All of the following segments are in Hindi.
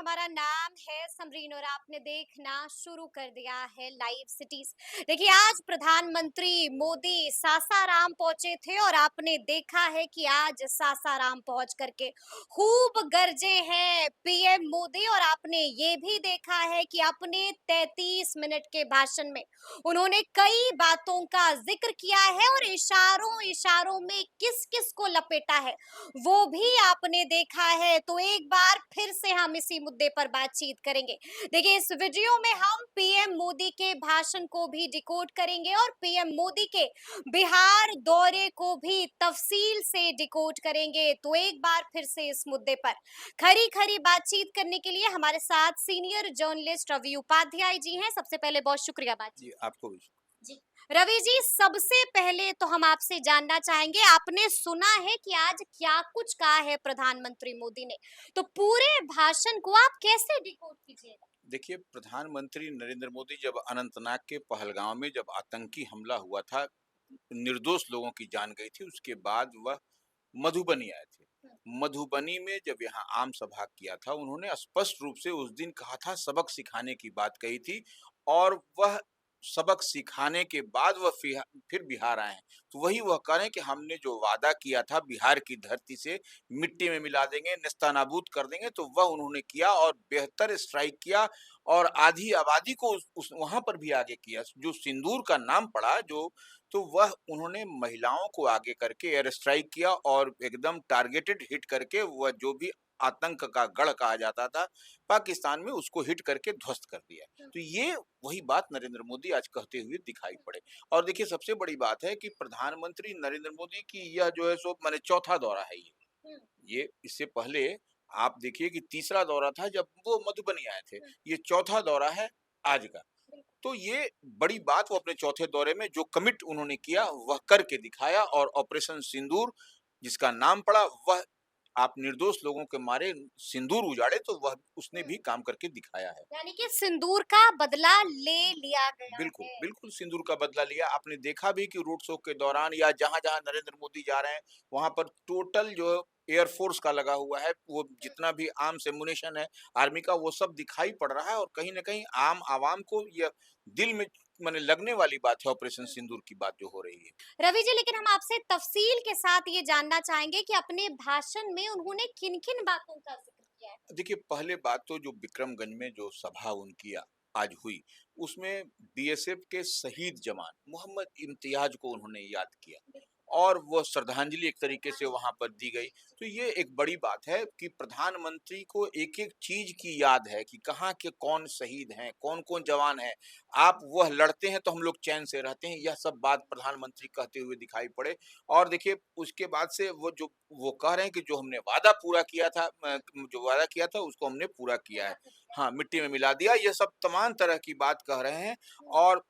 हमारा नाम है समरीन और आपने देखना शुरू कर दिया है लाइव सिटीज। देखिए, आज प्रधानमंत्री मोदी सासाराम पहुंचे थे और आपने देखा है कि आज सासाराम पहुंच करके खूब गरजे हैं पीएम मोदी। और आपने ये भी देखा है कि अपने 33 मिनट के भाषण में उन्होंने कई बातों का जिक्र किया है और इशारों इशारों में किस किस को लपेटा है वो भी आपने देखा है। तो एक बार फिर से हम इसी मुद्दे पर बातचीत करेंगे। देखिए, इस वीडियो में हम पीएम मोदी के भाषण को भी डिकोड करेंगे और पीएम मोदी के बिहार दौरे को भी तफसील से डिकोड करेंगे। तो एक बार फिर से इस मुद्दे पर खरी खरी बातचीत करने के लिए हमारे साथ सीनियर जर्नलिस्ट रवि उपाध्याय जी हैं। सबसे पहले बहुत शुक्रिया बातचीत। जी, आपको भी। जी, रवि जी, सबसे पहले तो हम आपसे जानना चाहेंगे, आपने सुना है कि आज क्या कुछ कहा है प्रधानमंत्री मोदी ने, तो पूरे भाषण को आप कैसे डिकोड कीजिएगा? देखिए, प्रधानमंत्री नरेंद्र मोदी जब अनंतनाग के पहलगांव में जब आतंकी हमला हुआ था, निर्दोष लोगों की जान गई थी, उसके बाद वह मधुबनी आए थे। हम्म, मधुबनी में जब यहाँ आम सभा किया था, उन्होंने स्पष्ट रूप से उस दिन कहा था, सबक सिखाने की बात कही थी और वह सबक सिखाने के बाद वह फिर बिहार आए हैं। तो वही वह कह रहे हैं कि हमने जो वादा किया था बिहार की धरती से मिट्टी में मिला देंगे, नेस्तनाबूद कर देंगे, तो वह उन्होंने किया और बेहतर स्ट्राइक किया और आधी आबादी को उस वहाँ पर भी आगे किया। जो सिंदूर का नाम पड़ा तो वह उन्होंने महिलाओं को आगे करके एयर स्ट्राइक किया और एकदम टारगेटेड हिट करके वह जो भी आतंक का गढ़ कहा जाता था पाकिस्तान में, उसको हिट करके ध्वस्त कर दिया। हम्म, तो ये वही बात नरेंद्र मोदी आज कहते हुए दिखाई पड़े। और देखिए, सबसे बड़ी बात है कि प्रधानमंत्री नरेंद्र मोदी की यह जो है सो माने चौथा दौरा है हम्म, ये इससे पहले आप देखिए कि तीसरा दौरा था जब वो मधुबनी आए थे। हम्म, ये चौथा दौरा है आज का। बिल्कुल। तो ये बड़ी बात, वो अपने चौथे दौरे में जो कमिट उन्होंने किया वह करके दिखाया और ऑपरेशन सिंदूर जिसका नाम पड़ा, वह आप निर्दोष लोगों के मारे सिंदूर उजाड़े, तो वह उसने हम्म, भी काम करके दिखाया है। यानी कि सिंदूर का बदला ले लिया गया बिल्कुल, है। बिल्कुल सिंदूर का बदला लिया। आपने देखा भी कि रोड शो के दौरान या जहाँ-जहाँ नरेंद्र मोदी जा रहे हैं, वहाँ पर टोटल जो एयरफोर्स का लगा हुआ है, वो हम्म, जितना भी आर्म्स एमुनिशन है, आर्मी का, वो सब दिखाई पड़ रहा है और कहीं न कहीं आम आवाम को यह दिल में माने लगने वाली बात है, ऑपरेशन हम्म। सिंदूर की बात जो हो रही है। रवि जी, लेकिन हम आपसे तफसील के साथ ये जानना चाहेंगे कि अपने भाषण में उन्होंने किन किन बातों का जिक्र किया है? देखिए, पहले बात तो जो विक्रमगंज में जो सभा उनकी आज हुई, उसमें बीएसएफ के शहीद जवान मोहम्मद इम्तियाज को उन्होंने याद किया और वो श्रद्धांजलि एक तरीके से वहां पर दी गई। तो ये एक बड़ी बात है कि प्रधानमंत्री को एक एक चीज की याद है कि कहाँ के कौन शहीद हैं, कौन कौन जवान हैं। आप वह लड़ते हैं तो हम लोग चैन से रहते हैं, यह सब बात प्रधानमंत्री कहते हुए दिखाई पड़े। और देखिए, उसके बाद से वो कह रहे हैं कि जो हमने वादा पूरा किया था, जो वादा किया था उसको हमने पूरा किया है। पूरा कर दिया है। हाँ, मिट्टी में मिला दिया, ये सब तमाम तरह की बात कह रहे हैं। हम्म, और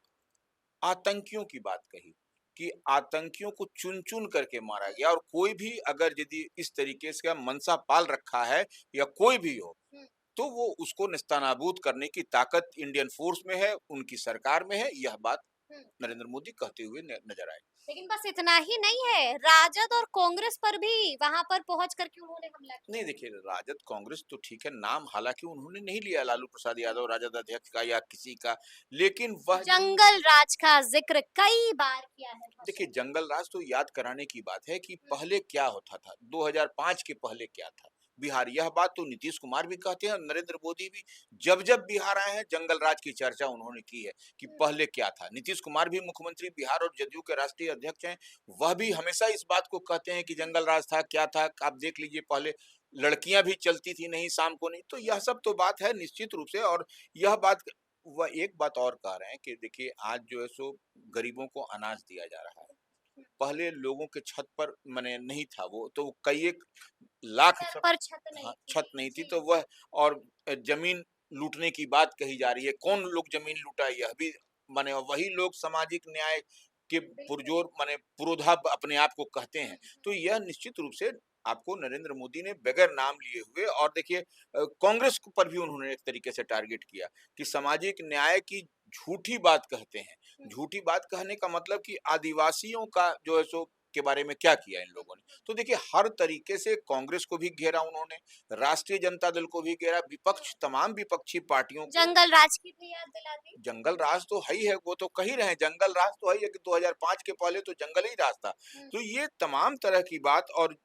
आतंकियों की बात कही कि आतंकियों को चुन-चुन करके मारा गया और कोई भी अगर यदि इस तरीके से मनसा पाल रखा है या कोई भी हो, हम्म, तो वो उसको नेस्तनाबूद करने की ताकत इंडियन फोर्स में है, उनकी सरकार में है। यह बात हम्म। नरेंद्र मोदी कहते हुए नजर आए। लेकिन बस इतना ही नहीं है, राजद और कांग्रेस पर भी वहां पर पहुंच करके उन्होंने हमला किया। नहीं, देखिए, राजद कांग्रेस तो ठीक है, नाम हालांकि उन्होंने नहीं लिया लालू प्रसाद हम्म, यादव राजद अध्यक्ष का या किसी का, लेकिन वह जंगल राज का जिक्र कई बार किया है भाषण देखिए, में। जंगल राज तो याद कराने की बात है कि हम्म, पहले क्या होता था, 2005 के पहले क्या था बिहार। यह बात तो नीतीश कुमार भी कहते हैं और नरेंद्र मोदी भी जब जब बिहार आए हैं जंगल राज की चर्चा उन्होंने की है कि हम्म, पहले क्या था। नीतीश कुमार भी मुख्यमंत्री बिहार और जदयू के राष्ट्रीय अध्यक्ष हैं, वह भी हमेशा इस बात को कहते हैं कि जंगल राज था, क्या था। आप देख लीजिए, पहले लड़कियां भी चलती थी नहीं, शाम को नहीं। तो यह सब तो बात है निश्चित रूप से। और यह बात, वह एक बात और कह रहे हैं कि देखिए, आज जो है सो गरीबों को अनाज दिया जा रहा है। हम्म। पहले लोगों के छत पर माने नहीं था, वो तो कई एक लाख सर सब। पर छत हाँ, नहीं छत थी नहीं थी, जी। तो वह और जमीन लूटने की बात कही जा रही है। कौन लोग जमीन लूटा, यह भी माने वही लोग सामाजिक न्याय के बिल्कुल। पुरजोर माने पुरोधा अपने आप को कहते हम्म, हैं। तो यह निश्चित रूप से आपको नरेंद्र मोदी ने बगैर नाम लिए हुए, और देखिए कांग्रेस पर भी उन्होंने एक तरीके से टारगेट किया कि सामाजिक न्याय की झूठी बात कहते हैं। हम्म, झूठी बात कहने का मतलब कि आदिवासियों का जो है सो के बारे में क्या किया इन लोगों ने। तो देखिए हर तरीके से कांग्रेस को भी घेरा उन्होंने, राष्ट्रीय जनता दल को भी घेरा, विपक्ष तमाम विपक्षी पार्टियों को। जंगल राज की भी याद दिला दी। जंगल राज तो है ही है, वो तो कह ही रहे हैं, जंगल राज तो है ही है कि 2005 के पहले तो जंगल ही राज था। हुँ, तो ये तमाम तरह की बात और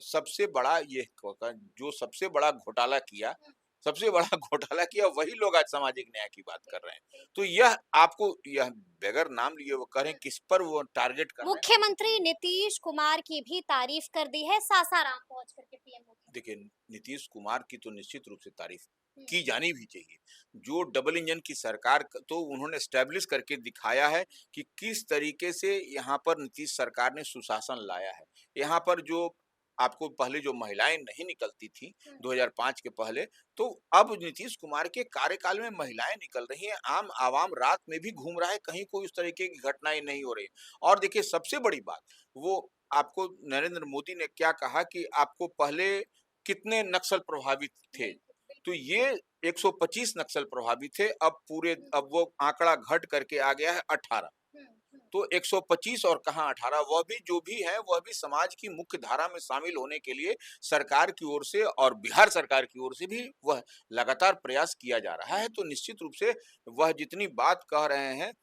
सबसे बड़ा ये जो सबसे बड़ा घोटाला किया, हुँ, सबसे बड़ा घोटाला किया वही लोग आज सामाजिक न्याय की बात कर रहे हैं। तो बिल्कुल। यह आपको यह बगैर नाम लिए वो कह रहे हैं किस पर वो टारगेट कर रहे हैं। मुख्यमंत्री नीतीश कुमार की भी तारीफ कर दी है सासाराम पहुंच करके पीएम मोदी ने। देखिए, नीतीश कुमार की तो निश्चित रूप से तारीफ हुँ, की जानी भी चाहिए। जो डबल इंजन की सरकार तो उन्होंने एस्टेब्लिश करके दिखाया है कि किस तरीके से यहाँ पर नीतीश सरकार ने सुशासन लाया है। यहाँ पर जो आपको पहले जो महिलाएं नहीं निकलती थी हुँ, 2005 के पहले, तो अब नीतीश कुमार के कार्यकाल में महिलाएं निकल रही हैं। आम आवाम रात में भी घूम रहा है, कहीं कोई इस तरीके की घटनाएं नहीं हो रही। और देखिए सबसे बड़ी बात, वो आपको नरेंद्र मोदी ने क्या कहा कि आपको पहले कितने नक्सल प्रभावित थे? बिल्कुल, तो बिल्कुल। ये 125 नक्सल प्रभावित थे, हुँ, अब वो आंकड़ा घट करके आ गया है 18। हुँ, हुँ, तो 125 और कहाँ 18, वह भी जो भी है, वह भी समाज की मुख्य धारा में शामिल होने के लिए सरकार की ओर से और बिहार सरकार की ओर से भी वह लगातार प्रयास किया जा रहा है। तो निश्चित रूप से वह जितनी बात कह रहे हैं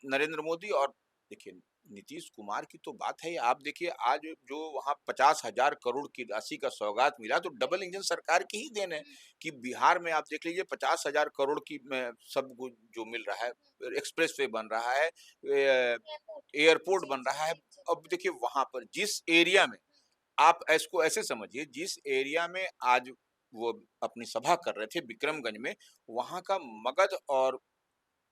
नरेंद्र मोदी, और देखिए नीतीश कुमार की तो बात है ही। आप देखिए आज जो वहाँ 50,000 करोड़ की राशि का सौगात मिला, तो डबल इंजन सरकार की ही देन है हुँ, कि बिहार में आप देख लीजिए 50,000 करोड़ की सब कुछ जो मिल रहा है, एक्सप्रेस वे बन रहा है, एयरपोर्ट। एयरपोर्ट जी, बन जी, रहा है। जी, जी। अब देखिए वहां पर जिस एरिया में, आप इसको ऐसे समझिए, जिस एरिया में आज वो अपनी सभा कर रहे थे विक्रमगंज में, वहां का मगध और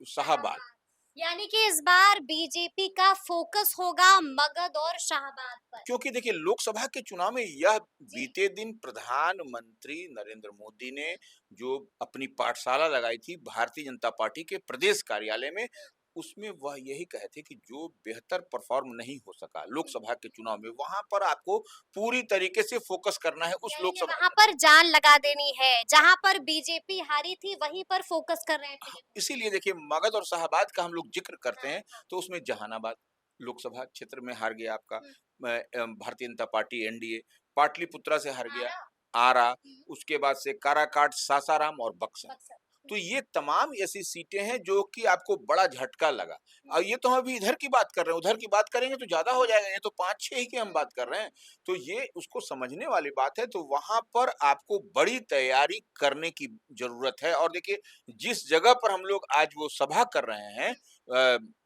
शाहाबाद, शाहबाद। यानी कि इस बार बीजेपी का फोकस होगा मगध और शाहबाद पर। क्योंकि देखिए लोकसभा के चुनाव में यह जी। बीते दिन प्रधानमंत्री नरेंद्र मोदी ने जो अपनी पाठशाला लगाई थी भारतीय जनता पार्टी के प्रदेश कार्यालय में, उसमें वह यही कहे थे कि जो बेहतर परफॉर्म नहीं हो सका हुँ, लोकसभा के चुनाव में, वहां पर आपको पूरी तरीके से फोकस करना है उस यानी कि लोकसभा वहाँ में। पर जान लगा देनी है, जहाँ पर बीजेपी हारी थी वहीं पर फोकस कर रहे हैं हाँ, पीएम मोदी। इसीलिए देखिए मगध और शाहाबाद का हम लोग जिक्र करते हाँ, हैं, हाँ। तो उसमें जहानाबाद लोकसभा क्षेत्र में हार गया आपका हुँ, भारतीय जनता पार्टी एनडीए, पाटलिपुत्रा से हार गया आरा। आरा, हुँ, उसके बाद से काराकाट, सासाराम और बक्सर। बक्सर। तो हुँ, ये तमाम ऐसी सीटें हैं जो कि आपको बड़ा झटका लगा। हुँ, और ये तो हम अभी इधर की बात कर रहे हैं, उधर की बात करेंगे तो ज्यादा हो हुँ, जाएगा, ये तो 5-6 ही की हम हुँ, बात कर हुँ, रहे हैं। तो ये उसको समझने वाली बात है, तो वहां पर आपको बड़ी तैयारी करने की जरूरत है। और देखिए जिस जगह पर हम लोग आज वो सभा कर रहे हैं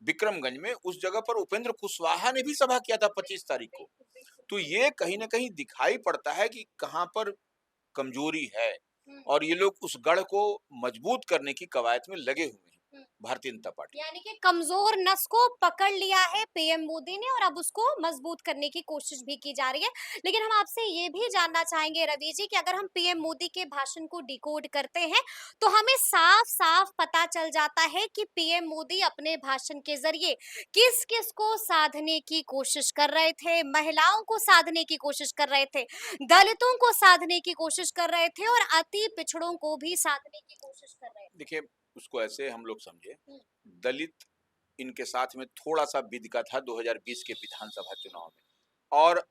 विक्रमगंज में, उस जगह पर उपेंद्र कुशवाहा ने भी सभा किया था 25 बिल्कुल, तारीख को। बिल्कुल, बिल्कुल। तो ये कहीं ना कहीं दिखाई पड़ता है कि कहाँ पर कमजोरी है, हुँ, और ये लोग उस गढ़ को मजबूत करने की कवायद में लगे हुए हैं, हुँ। भारतीय जनता पार्टी। यानी कि कमजोर नस को पकड़ लिया है पीएम मोदी ने और अब उसको मजबूत करने की कोशिश भी की जा रही है। लेकिन हम आपसे ये भी जानना चाहेंगे रवि जी कि अगर हम पीएम मोदी के भाषण को डिकोड करते हैं तो हमें साफ-साफ पता चल जाता है कि पीएम मोदी अपने भाषण के जरिए किस-किस को साधने की कोशिश कर रहे थे, महिलाओं को साधने की कोशिश कर रहे थे, दलितों को साधने की कोशिश कर रहे थे और अति पिछड़ों को भी साधने की कोशिश कर रहे थे। देखिए उसको ऐसे हम लोग समझे, हुँ, दलित इनके साथ में थोड़ा सा बिदका था 2020 के विधानसभा चुनाव में। और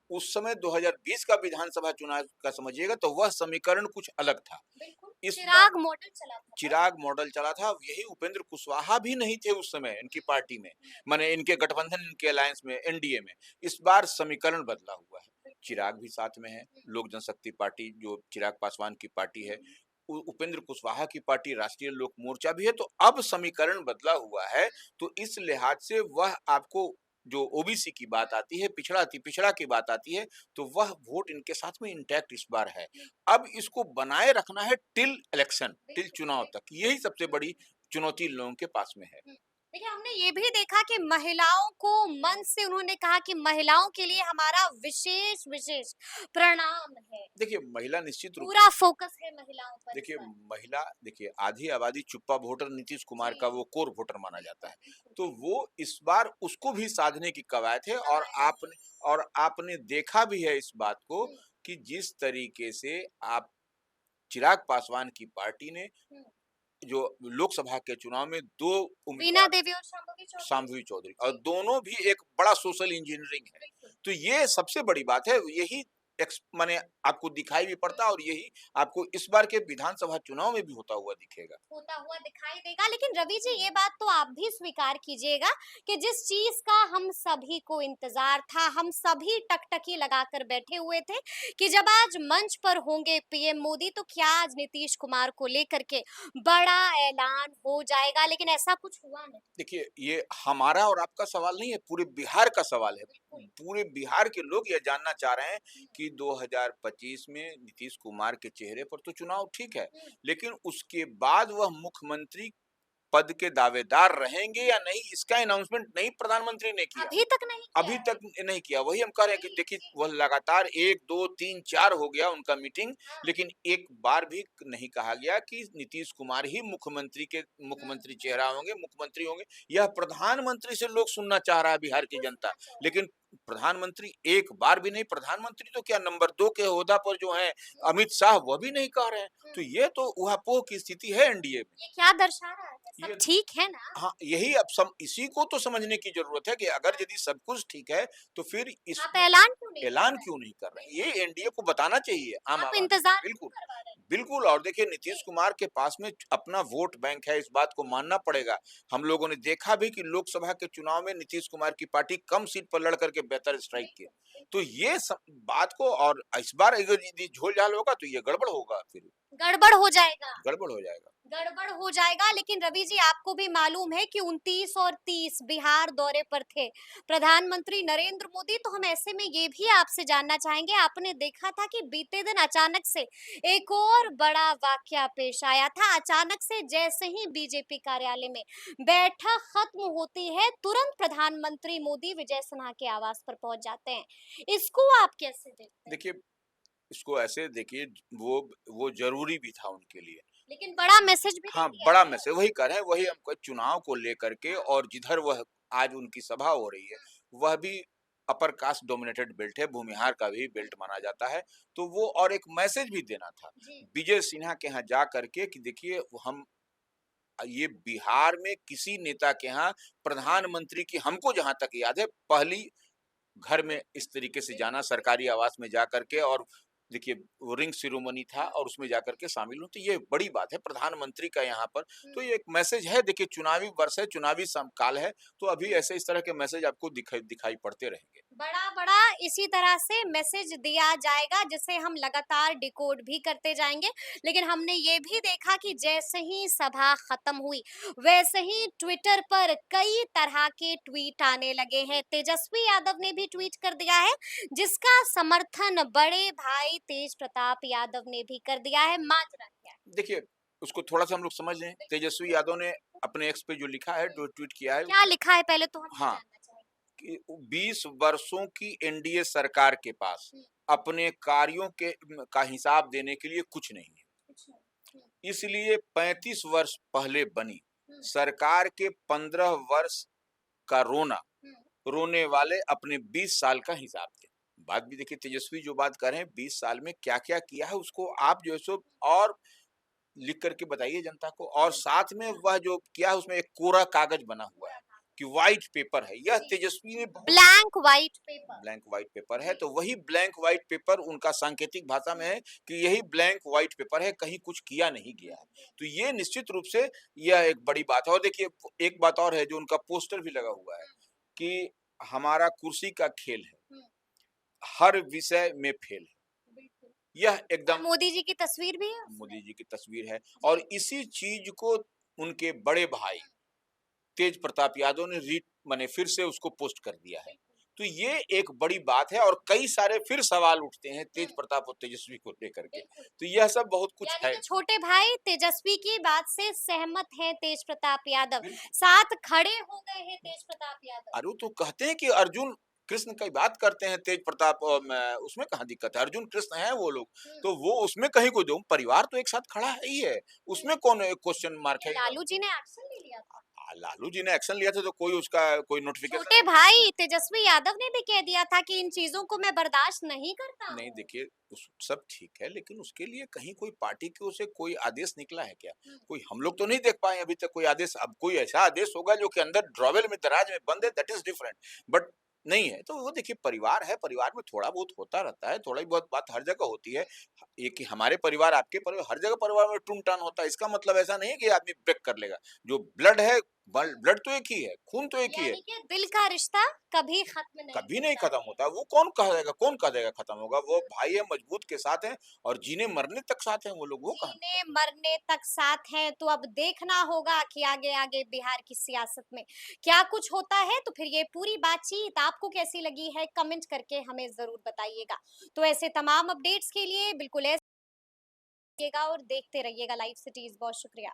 उस समय 2020 का विधानसभा चुनाव का समझिएगा तो वह समीकरण कुछ अलग था। बिल्कुल, इस बार चिराग मॉडल चला था तब। चिराग मॉडल चला था, यही उपेंद्र कुशवाहा भी नहीं थे उस समय इनकी पार्टी में, माने इनके गठबंधन, इनके अलायंस में, एनडीए में। इस बार समीकरण बदला हुआ है, चिराग भी साथ में है, लोक जनशक्ति पार्टी जो चिराग पासवान की पार्टी है, उपेंद्र कुशवाहा की पार्टी राष्ट्रीय लोक मोर्चा भी है। तो अब समीकरण बदला हुआ है, तो इस लिहाज से वह आपको जो ओबीसी की बात आती है, पिछड़ा अति पिछड़ा की बात आती है, तो वह वोट इनके साथ में इंटैक्ट इस बार है। अब इसको बनाए रखना है टिल इलेक्शन, टिल बिल्कुल, चुनाव तक, बिल्कुल। यही सबसे बड़ी चुनौती लोगों के पास में है। हुँ। देखिए, हमने ये भी देखा कि महिलाओं को मन से उन्होंने कहा कि महिलाओं के लिए हमारा विशेष प्रणाम है। देखिए महिला निश्चित रूप से, पूरा फोकस है महिलाओं पर इस देखिए बार। महिला, देखिए आधी आबादी चुप्पा वोटर नीतीश कुमार का जी, वो कोर वोटर माना जाता बिल्कुल, है। बिल्कुल, तो बिल्कुल। वो इस बार उसको भी साधने की कवायद है। कवायद है। और आपने देखा भी है इस बात को हुँ, कि जिस तरीके से आप चिराग पासवान की पार्टी ने हुँ। जो लोकसभा के चुनाव में 2 वीणा उम्मीदवार, देवी और शांभवी चौधरी। शांभवी चौधरी, और जी, दोनों भी एक बड़ा सोशल इंजीनियरिंग है। बिल्कुल। तो ये सबसे बड़ी बात है, यही माने आपको दिखाई भी पड़ता है और यही आपको इस बार के विधानसभा चुनाव में भी होता हुआ दिखाई देगा। लेकिन रवि जी, ये बात तो आप भी स्वीकार कीजिएगा कि जिस चीज का हम सभी को इंतजार था, हम सभी टकटकी लगाकर बैठे हुए थे कि जब आज मंच पर होंगे पीएम मोदी, तो क्या आज नीतीश कुमार को लेकर के बड़ा ऐलान हो जाएगा, लेकिन ऐसा कुछ हुआ नहीं। देखिए, ये हमारा और आपका सवाल नहीं है, पूरे बिहार का सवाल है। बिल्कुल। पूरे बिहार के लोग ये जानना चाह रहे हैं कि 2025 में नीतीश कुमार के चेहरे पर तो चुनाव ठीक है, हम्म। लेकिन उसके बाद वह मुख्यमंत्री पद के दावेदार रहेंगे या नहीं, इसका अनाउंसमेंट नहीं प्रधानमंत्री ने किया। अभी तक नहीं किया अभी है। तक नहीं किया। वही हम कह रहे हैं कि देखिए, वह लगातार 1, 2, 3, 4 हो गया उनका मीटिंग, हाँ। लेकिन एक बार भी नहीं कहा गया कि नीतीश कुमार ही मुख्यमंत्री चेहरा होंगे, मुख्यमंत्री होंगे। यह प्रधानमंत्री से लोग सुनना चाह रहा है बिहार की जनता। लेकिन प्रधानमंत्री एक बार भी नहीं, प्रधानमंत्री तो क्या नंबर 2 के ओहदा पर जो हैं अमित शाह, वह भी नहीं कह रहे हैं। तो ये तो ऊहापोह की स्थिति है एनडीए में। ये क्या दर्शा रहा है? सब ये ठीक है ना? हाँ, यही अब सम इसी को तो समझने की ज़रूरत है कि अगर यदि सब कुछ ठीक है, तो फिर आप इसमें ऐलान क्यों नहीं कर ऐलान रहे हैं? क्यों नहीं कर रहे हैं? ये एनडीए को बताना चाहिए आम आप आवाज़ में। इंतजार क्यों बिल्कुल, करवा रहे हैं? बिल्कुल। और देखिए, नीतीश कुमार के पास में अपना वोट बैंक है, इस बात को मानना पड़ेगा। हम लोगों ने देखा भी कि लोकसभा के चुनाव में नीतीश कुमार की पार्टी कम सीट पर लड़ करके बेहतर स्ट्राइक किया। तो ये बात को, और इस बार अगर यदि झोल-झाल होगा तो ये गड़बड़ होगा फिर, गड़बड़ हो जाएगा। गड़बड़ हो जाएगा। गड़बड़ हो जाएगा। लेकिन रवि जी, आपको भी मालूम है कि 29 और 30 बिहार दौरे पर थे प्रधानमंत्री नरेंद्र मोदी। तो हम ऐसे में ये भी आपसे जानना चाहेंगे, आपने देखा था कि बीते दिन अचानक से एक और बड़ा वाकया पेश आया था। अचानक से जैसे ही बीजेपी कार्यालय में बैठक खत्म होती है, तुरंत प्रधानमंत्री मोदी विजय सिन्हा के आवास पर पहुंच जाते हैं। इसको आप कैसे देखते हैं? देखिए, इसको ऐसे देखिए, वो ज़रूरी भी था उनके लिए। लेकिन बड़ा मैसेज भी दे हाँ, दिया बड़ा है। मैसेज वही कह रहे हैं, वही हमको चुनाव को लेकर के, हाँ। और जिधर वह आज उनकी सभा हो रही है, वह भी अपर कास्ट डोमिनेटेड बेल्ट है, भूमिहार का भी बेल्ट माना जाता है। तो वो और एक मैसेज भी देना था जी। विजय सिन्हा के यहाँ जा करके कि देखिए, हम ये बिहार में किसी नेता के यहाँ प्रधानमंत्री की, हमको जहाँ तक याद है, पहली घर में इस तरीके से जाना, सरकारी आवास में जा करके, और देखिए, वो रिंग सेरेमनी था और उसमें जाकर के शामिल हूँ, तो ये बड़ी बात है प्रधानमंत्री का यहाँ पर। तो ये एक मैसेज है। देखिए, चुनावी वर्ष है, चुनावी काल है, तो अभी ऐसे इस तरह के मैसेज आपको दिखाई दिखाई पड़ते रहेंगे। बड़ा बड़ा इसी तरह से मैसेज दिया जाएगा, जिसे हम लगातार डिकोड भी करते जाएंगे। लेकिन हमने ये भी देखा कि जैसे ही सभा खत्म हुई, वैसे ही ट्विटर पर कई तरह के ट्वीट आने लगे हैं। तेजस्वी यादव ने भी ट्वीट कर दिया है, जिसका समर्थन बड़े भाई तेज प्रताप यादव ने भी कर दिया है। माजरा क्या है? देखिए, उसको थोड़ा-सा हम लोग समझ लें। तेजस्वी यादव ने अपने एक्स पे जो लिखा है, जो ट्वीट किया है, क्या लिखा है, पहले तो हम ये हाँ, जानना चाहेंगे। कि 20 वर्षों की एनडीए सरकार के पास हम्म। अपने कार्यों के का हिसाब देने के लिए कुछ नहीं है। कुछ नहीं। इसलिए 35 वर्ष पहले बनी हम्म। सरकार के 15 वर्ष का रोना, हम्म। रोने वाले अपने 20 साल का हिसाब दें। बात भी देखिए, तेजस्वी जो बात कर रहे हैं, 20 साल में क्या-क्या किया है, उसको आप जो है सो और लिख करके बताइए जनता को, और साथ में वह जो किया है उसमें एक कोरा कागज बना हुआ है कि व्हाइट पेपर है। यह तेजस्वी ने बहुत blank white paper. Blank white paper है, तो वही ब्लैंक व्हाइट पेपर उनका सांकेतिक भाषा में है कि यही ब्लैंक व्हाइट पेपर है, कहीं कुछ किया नहीं गया है। तो ये निश्चित रूप से यह एक बड़ी बात है। और देखिए, एक बात और है, जो उनका पोस्टर भी लगा हुआ है कि हमारा कुर्सी का खेल है, हम्म। हर विषय में फेल है। बिल्कुल। यह और एकदम मोदी जी की तस्वीर भी है उसमें। मोदी जी की तस्वीर है, और जी। इसी चीज को उनके बड़े भाई तेज प्रताप यादव ने माने फिर से उसको पोस्ट कर दिया है। तो ये एक बड़ी बात है, और कई सारे फिर सवाल उठते हैं तेज प्रताप और तेजस्वी को लेकर के। बिल्कुल। तो यह सब बहुत कुछ यानी है। कि छोटे भाई तेजस्वी की बात से सहमत हैं तेज प्रताप यादव, बिल्कुल। साथ खड़े हो गए हैं तेज प्रताप यादव। अरे, तो कहते हैं कि अर्जुन कृष्ण की बात करते हैं तेज प्रताप, और उसमें कहाँ दिक्कत है, अर्जुन कृष्ण है वो लोग। हम्म। तो वो उसमें कहीं को जो परिवार तो एक साथ खड़ा है ही है, उसमें कौन क्वेश्चन मार्क ये है। लालू जी ने एक्शन ले लिया था। लालू जी ने एक्शन लिया था, तो कोई उसका कोई नोटिफिकेशन छोटे भाई तेजस्वी यादव ने भी कह दिया था कि इन चीजों को मैं बर्दाश्त नहीं करता नहीं। हूँ। देखिए, सब ठीक है, लेकिन उसके लिए कहीं कोई पार्टी की ओर से कोई आदेश निकला है क्या? हम्म। कोई हम लोग तो नहीं देख पाए अभी तक कोई आदेश। अब कोई ऐसा आदेश होगा जो कि अंदर ड्रॉवेल में, दराज में बंद है, दैट इज डिफरेंट। बट नहीं है, तो वो देखिए परिवार है, परिवार में थोड़ा बहुत होता रहता है, थोड़ी बहुत बात हर जगह होती है। ये कि हमारे परिवार, आपके परिवार, हर जगह परिवार में टून-टान होता है, इसका मतलब ऐसा नहीं है कि आदमी ब्रेक कर लेगा। जो ब्लड है, ब्लड तो एक ही है, खून तो एक ही है। यानी कि दिल का रिश्ता कभी खत्म नहीं कभी नहीं होता खत्म है। होता। वो कौन कह देगा खत्म होगा? वो भाई है, मजबूत के साथ हैं और जीने-मरने तक साथ हैं वो लोग, वो कहाँ। जीने मरने तक साथ हैं, तो अब देखना होगा कि आगे आगे बिहार की सियासत में क्या कुछ होता है। तो फिर ये पूरी बातचीत आपको कैसी लगी है, कमेंट करके हमें जरूर बताइएगा। तो ऐसे तमाम अपडेट्स के लिए बिल्कुल ऐसे रहिएगा और देखते रहिएगा लाइव सिटीज। बहुत शुक्रिया।